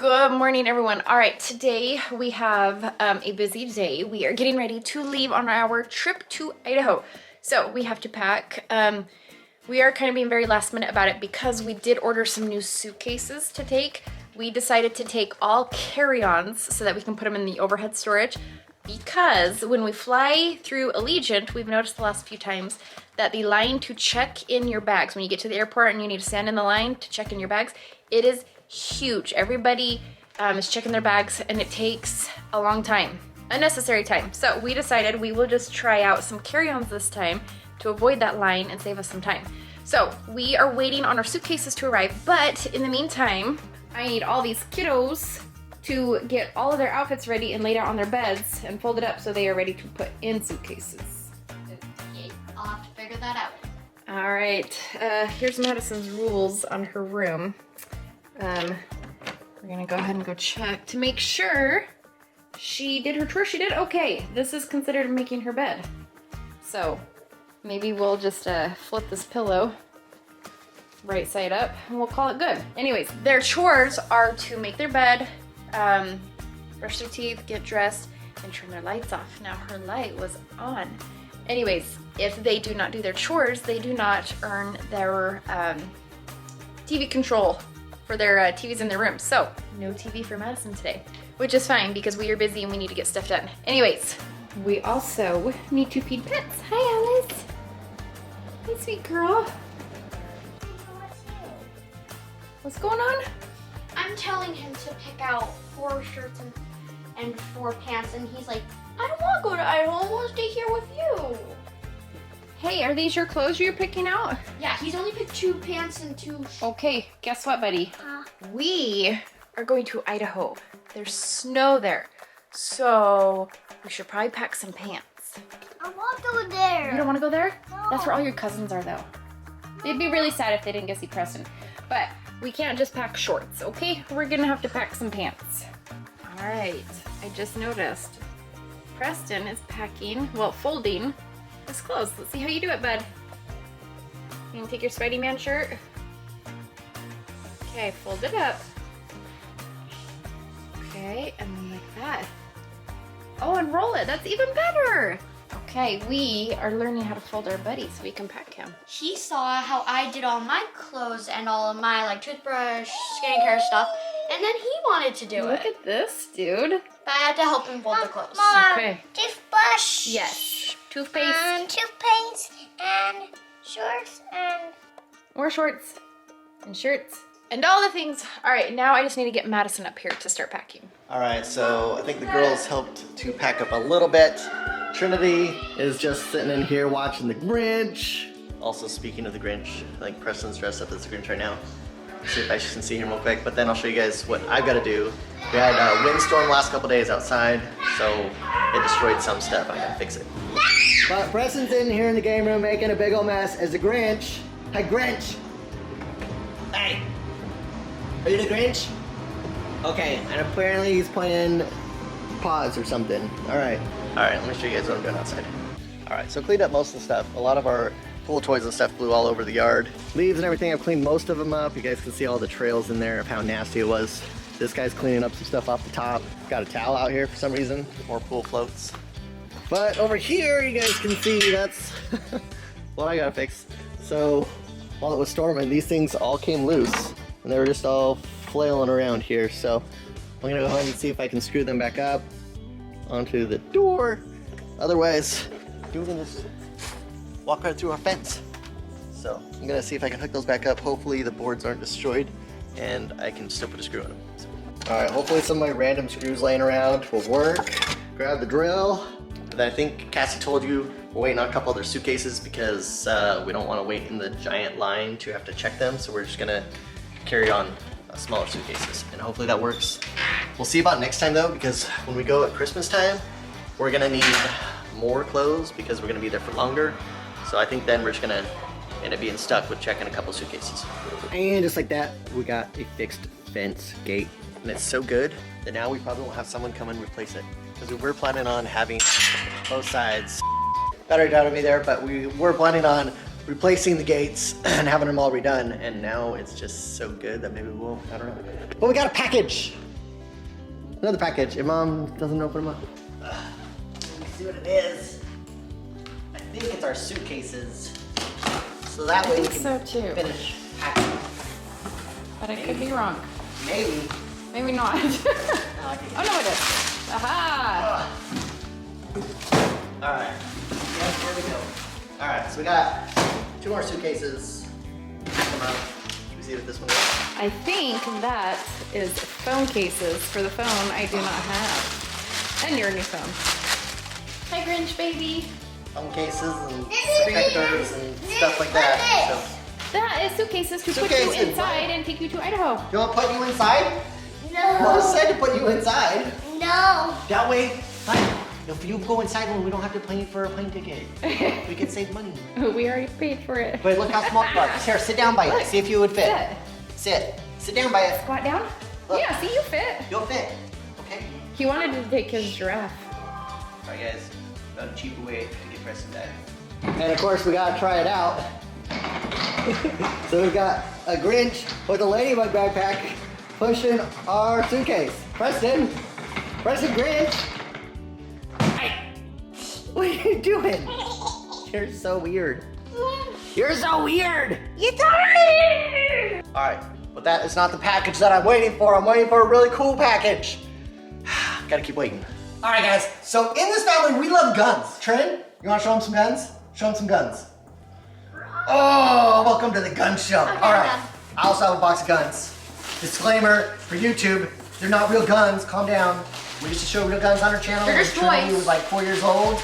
Good morning, everyone. All right, today we have a busy day. We are getting ready to leave on our trip to Idaho. So we have to pack. We are kind of being very last minute about it because we did order some new suitcases to take. We decided to take all carry-ons so that we can put them in the overhead storage, because when we fly through Allegiant, we've noticed the last few times that the line to check in your bags, when you get to the airport and you need to stand in the line to check in your bags, it is huge. Everybody is checking their bags and it takes a long time, unnecessary time. So we decided we will just try out some carry-ons this time to avoid that line and save us some time. So we are waiting on our suitcases to arrive, but in the meantime, I need all these kiddos to get all of their outfits ready and laid out on their beds and folded up so they are ready to put in suitcases. Okay, I'll have to figure that out. All right, here's Madison's rules on her room. We're gonna go ahead and go check to make sure she did her chore. She did okay. This is considered making her bed. So maybe we'll just flip this pillow right side up and we'll call it good. Anyways, their chores are to make their bed, brush their teeth, get dressed, and turn their lights off. Now her light was on. Anyways, if they do not do their chores, they do not earn their TV control for their TVs in their room. So no TV for Madison today, which is fine because we are busy and we need to get stuff done. Anyways, we also need to feed pets. Hi, Alice. Hi, sweet girl. What's going on? I'm telling him to pick out 4 shirts and 4 pants, and he's like, I don't want to go to Idaho. I want to stay here with you. Hey, are these your clothes you're picking out? Yeah, he's only picked 2 pants and 2 Okay, guess what, buddy? Huh? We are going to Idaho. There's snow there, so we should probably pack some pants. I want to go there. You don't want to go there? No. That's where all your cousins are, though. They'd be really sad if they didn't get to see Preston. But we can't just pack shorts, okay? We're gonna have to pack some pants. All right, I just noticed Preston is packing, well, folding his clothes. Let's see how you do it, bud. You can take your Spidey Man shirt. Okay, fold it up. Okay, and then like that. Oh, and roll it. That's even better. Okay, we are learning how to fold our buddy so we can pack him. He saw how I did all my clothes and all of my toothbrush, skincare stuff, and then he wanted to do it. Look at this, dude. But I had to help him fold the clothes. Okay. Toothbrush. Yes. Toothpaste. And toothpaste and shorts and... More shorts and shirts and all the things. All right, now I just need to get Madison up here to start packing. All right, so I think the girls helped to pack up a little bit. Trinity is just sitting in here watching the Grinch. Also, speaking of the Grinch, I think Preston's dressed up as the Grinch right now. See if I can see him real quick, but then I'll show you guys what I've got to do. We had a windstorm the last couple days outside, so it destroyed some stuff. I gotta fix it. But Preston's in here in the game room making a big old mess as the Grinch. Hi, Grinch. Hey, are you the Grinch? Okay, and apparently he's playing Pause or something. All right, let me show you guys what I'm doing outside. All right, so cleaned up most of the stuff. A lot of our pool toys and stuff flew all over the yard. Leaves and everything, I've cleaned most of them up. You guys can see all the trails in there of how nasty it was. This guy's cleaning up some stuff off the top. Got a towel out here for some reason. More pool floats. But over here, you guys can see that's what I gotta fix. So while it was storming, these things all came loose and they were just all flailing around here. So I'm gonna go ahead and see if I can screw them back up onto the door. Otherwise, you can just walk right through our fence. So I'm gonna see if I can hook those back up. Hopefully the boards aren't destroyed and I can still put a screw in them. So, all right, hopefully some of my random screws laying around will work. Grab the drill. And I think Cassie told you we're waiting on a couple other suitcases because we don't want to wait in the giant line to have to check them. So we're just gonna carry on smaller suitcases and hopefully that works. We'll see about next time though, because when we go at Christmas time, we're gonna need more clothes because we're gonna be there for longer. So I think then we're just gonna end up being stuck with checking a couple suitcases. And just like that, we got a fixed fence gate. And it's so good that now we probably won't have someone come and replace it. Because we were planning on having both sides. Battery died on me there, but we were planning on replacing the gates and having them all redone, and now it's just so good that maybe we'll, I don't know. But we got a package! Another package. Your mom doesn't open them up. Let me see what it is. I think it's our suitcases. So that way we can so too. finish packing. But I could be wrong. Maybe. Maybe not. Oh no, it is. Aha! All right. Yes, here we go. All right, so we got 2 more suitcases. Pack them up. Can we see what this one is? I think that is phone cases for the phone I do not have. And your new phone. Hi, Grinch baby. Phone cases and protectors and stuff like that. So, That is suitcases to put Suitcases, you inside and take you to Idaho. you want to put you inside? Mom No. said to put you inside. No. That way, like, if you go inside one, we don't have to pay for a plane ticket. We can save money. We already paid for it. But look how small you are. Here, sit down by it. See if you would fit. Sit. Sit down by it. Squat down. Look. Yeah, see, you fit. You'll fit. Okay. He wanted to take his giraffe. Alright guys, found a cheaper way to get Preston back. And of course we gotta try it out. So we've got a Grinch with a ladybug backpack pushing our suitcase. Preston Grinch! What are you doing? You're so weird. You're so weird! You told me. Alright, but that is not the package that I'm waiting for. I'm waiting for a really cool package. Gotta keep waiting. Alright guys, so in this family we love guns. Trin, you wanna show them some guns? Show them some guns. Oh, welcome to the gun show. Okay, Alright, done. I also have a box of guns. Disclaimer for YouTube, they're not real guns, calm down. We used to show real guns on our channel. They're when just Trinity toys. was like 4 years old.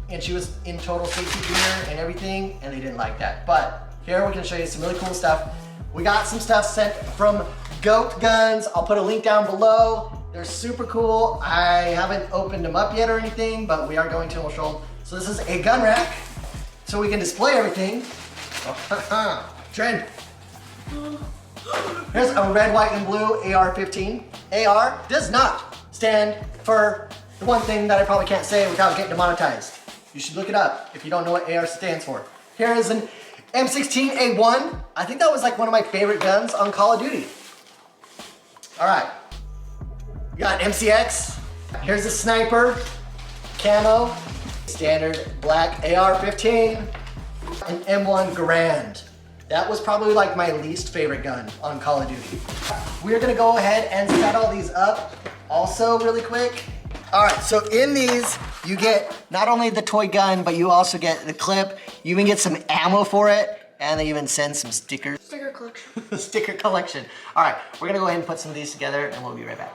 And she was in total safety gear and everything, and they didn't like that. But here we're gonna show you some really cool stuff. We got some stuff sent from Goat Guns. I'll put a link down below. They're super cool. I haven't opened them up yet or anything, but we are going to, and we'll show them. So this is a gun rack, so we can display everything. Trend. Here's a red, white, and blue AR-15. AR does not stand for the one thing that I probably can't say without getting demonetized. You should look it up if you don't know what AR stands for. Here is an M16A1. I think that was like one of my favorite guns on Call of Duty. All right, you got MCX. Here's a sniper, camo, standard black AR-15, an M1 Garand. That was probably like my least favorite gun on Call of Duty. We're gonna go ahead and set all these up also really quick. All right, so in these, you get not only the toy gun, but you also get the clip. You even get some ammo for it, and they even send some stickers. Sticker collection. Sticker collection. All right, we're gonna go ahead and put some of these together, and we'll be right back.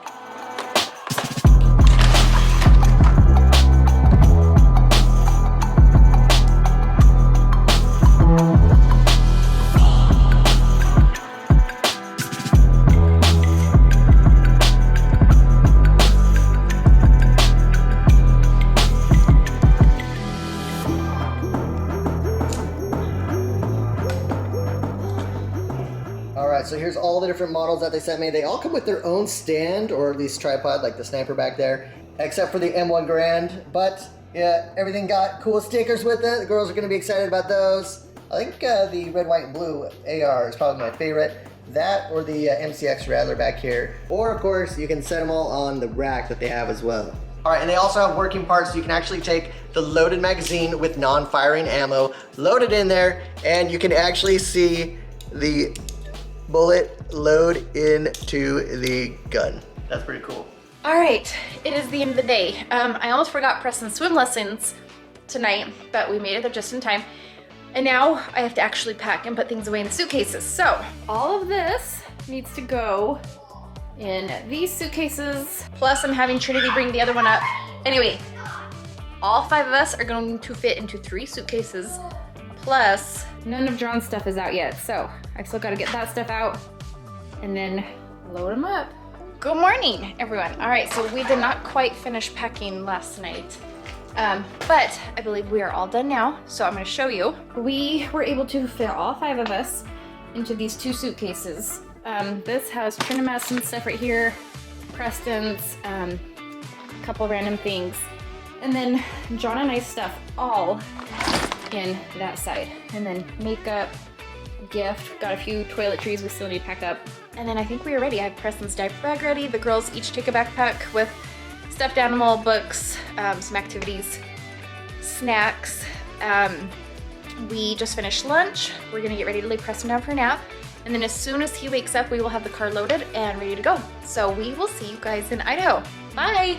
So here's all the different models that they sent me. They all come with their own stand, or at least tripod, like the sniper back there, except for the M1 Garand. But yeah, everything got cool stickers with it. The girls are gonna be excited about those. I think the red, white, and blue AR is probably my favorite. That or the MCX Rattler back here. Or of course, you can set them all on the rack that they have as well. All right, and they also have working parts. So you can actually take the loaded magazine with non-firing ammo, load it in there, and you can actually see the bullet load into the gun. That's pretty cool. All right, it is the end of the day. I almost forgot Preston's swim lessons tonight, but we made it there just in time. And now I have to actually pack and put things away in the suitcases. So all of this needs to go in these suitcases. Plus I'm having Trinity bring the other one up. Anyway, all 5 of us are going to fit into 3 suitcases. Plus, none of John's stuff is out yet, so I still gotta get that stuff out and then load them up. Good morning, everyone. All right, so we did not quite finish packing last night, but I believe we are all done now, so I'm gonna show you. We were able to fit all 5 of us into these 2 suitcases. This has Trinity stuff right here, Preston's, a couple random things, and then John and I's stuff all in that side, and then makeup, gift. Got a few toiletries we still need to pack up. And then I think we are ready. I have Preston's diaper bag ready. The girls each take a backpack with stuffed animal, books, some activities, snacks. We just finished lunch. We're gonna get ready to lay Preston down for a nap. And then as soon as he wakes up, we will have the car loaded and ready to go. So we will see you guys in Idaho. Bye.